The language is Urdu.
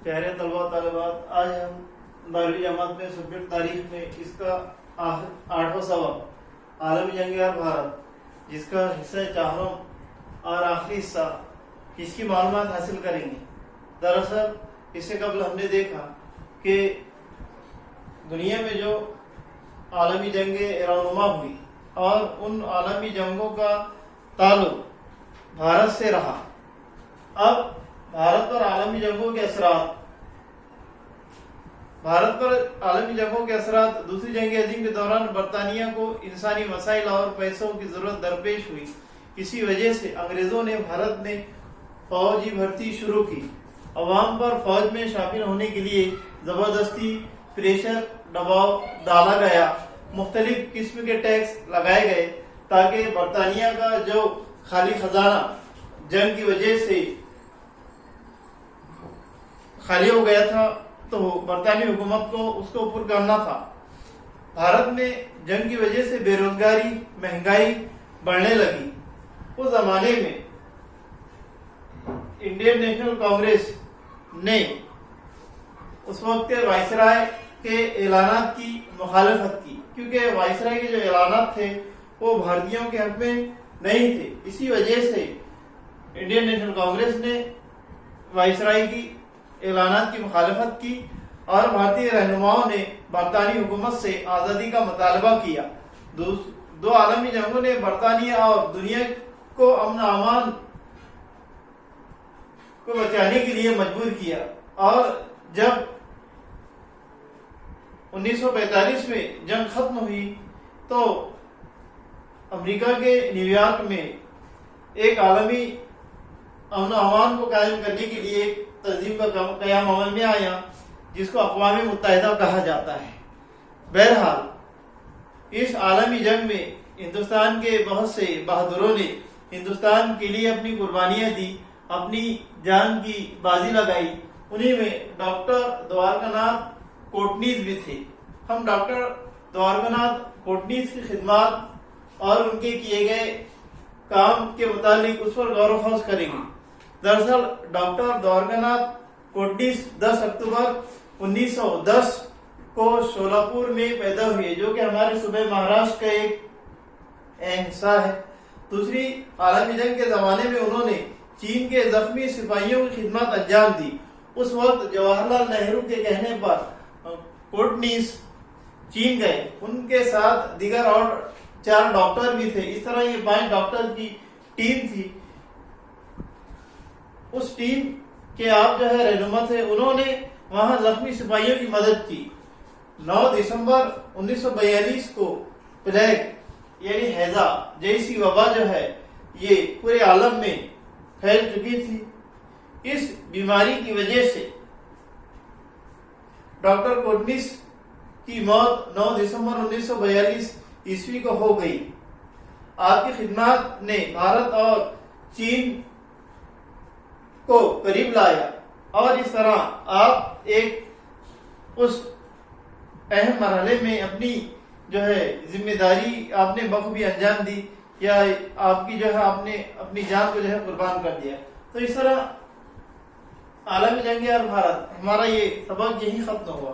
پیارے طلبہ طالبات، آج ہم 12ویں جماعت میں سبجیکٹ تاریخ میں اس کا 8واں سبق عالمی جنگ اور بھارت، جس کا حصہ چہاروں اور آخری حصہ، اس کی معلومات حاصل کریں گے۔ دراصل اس سے قبل ہم نے دیکھا کہ دنیا میں جو عالمی جنگیں رونما ہوئی اور ان عالمی جنگوں کا تعلق بھارت سے رہا۔ اب بھارت پر عالمی جنگوں کے اثرات دوسری جنگ عظیم کے دوران برطانیہ کو انسانی وسائل اور پیسوں کی ضرورت درپیش ہوئی۔ اسی وجہ سے انگریزوں نے بھارت میں فوجی بھرتی شروع کی۔ عوام پر فوج میں شامل ہونے کے لیے زبردستی پریشر دباؤ ڈالا گیا، مختلف قسم کے ٹیکس لگائے گئے تاکہ برطانیہ کا جو خالی خزانہ جنگ کی وجہ سے خالی ہو گیا تھا تو برطانوی حکومت کو اس کو پر کرنا تھا۔ بھارت میں جنگ کی وجہ سے بے روزگاری، مہنگائی بڑھنے لگی۔ اس زمانے میں انڈین نیشنل کانگریس نے اس وقت کے وائسرائے کے اعلانات کی مخالفت کی، کیونکہ وائسرائے کے جو اعلانات تھے وہ بھارتیوں کے حق میں نہیں تھے۔ اسی وجہ سے انڈین نیشنل کانگریس نے وائسرائے کی اعلانات کی مخالفت کی اور بھارتی رہنماؤں نے برطانوی حکومت سے آزادی کا مطالبہ کیا۔ دو عالمی جنگوں نے برطانیہ اور دنیا کو امن و امان کو بچانے کے لیے مجبور کیا، اور جب 1945 میں جنگ ختم ہوئی تو امریکہ کے نیو یارک میں ایک عالمی امن و امان کو قائم کرنے کے لیے ایک تنظیم کا قیام عمل میں آیا، جس کو اقوام متحدہ کہا جاتا ہے۔ بہرحال اس عالمی جنگ میں ہندوستان کے بہت سے بہادروں نے ہندوستان کے لیے اپنی قربانیاں دی، اپنی جان کی بازی لگائی۔ انہی میں ڈاکٹر دوارکا ناتھ کوٹنیز بھی تھے۔ ہم ڈاکٹر دوارکا ناتھ کوٹنیز کی خدمات اور ان کے کیے گئے کام کے متعلق اس پر غور و خوض کریں گے۔ دراصل ڈاکٹر دوارکا ناتھ کوٹنیز 10 اکتوبر 1910 کو شولاپور میں پیدا ہوئے، جو کہ ہمارے صوبے مہاراشٹر کا ایک اہم حصہ ہے۔ دوسری عالمی جنگ کے زمانے میں انہوں نے چین کے زخمی سپاہیوں کی خدمات انجام دی۔ اس وقت جواہر لال نہرو کے کہنے پر کوٹنیز چین گئے، ان کے ساتھ دیگر اور 4 ڈاکٹر بھی تھے۔ اس طرح یہ 5 ڈاکٹر کی ٹیم تھی۔ اس ٹیم کے آپ جو ہے رہنما تھے، انہوں نے وہاں زخمی سپاہیوں کی مدد کی۔ 9 دسمبر 1942 کو پلیگ یعنی ہیضہ جیسی وبا جو ہے یہ پورے عالم میں پھیل چکی تھی۔ اس بیماری کی وجہ سے ڈاکٹر کوٹنیز کی موت 9 دسمبر 1942 عیسوی کو ہو گئی۔ آپ کی خدمات نے بھارت اور چین کو قریب لایا، اور اس طرح آپ ایک اس اہم مرحلے میں اپنی جو ہے ذمہ داری آپ نے بخوبی انجام دی، یا آپ کی جو ہے آپ نے اپنی جان کو جو ہے قربان کر دیا۔ تو اس طرح عالمی جنگ اور بھارت، ہمارا یہ سبق یہی ختم ہوا۔